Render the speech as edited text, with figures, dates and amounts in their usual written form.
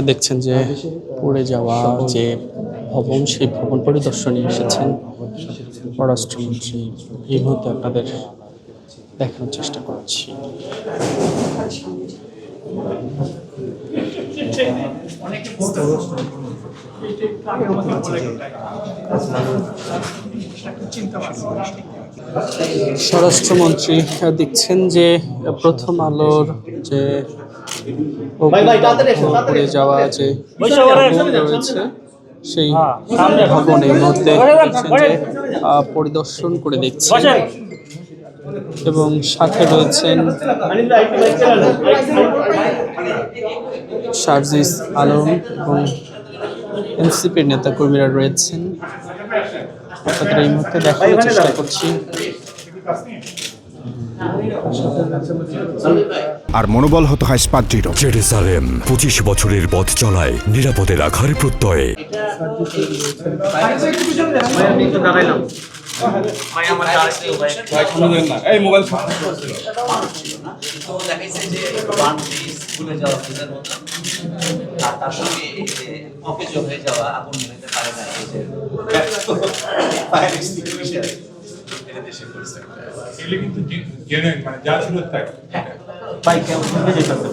দেখছেন যে পড়ে যাওয়া যে ভবন, সেই ভবন পরিদর্শনে এসেছেন পররাষ্ট্রমন্ত্রী। এই মুহূর্তে আপনাদের দেখানোর চেষ্টা করছি। স্বরাষ্ট্রমন্ত্রী দেখছেন যে প্রথম আলোর যে পড়ে যাওয়া যে ভবন রয়েছে সেই ভবনের মধ্যে দেখছেন যে পরিদর্শন করে দেখছেন এবং সাথে রয়েছেন সার্জিস আলম এবং এনসিপির নেতাকর্মীরা রয়েছেন। তাদের এই মুহূর্তে দেখানোর চেষ্টা করছি। আর মনোবল হতে হয় স্পার্জিত। জেরুজালেম 25 বছরের পথ চলায় নিরাপদে রাখার প্রত্যয়ে। ভাই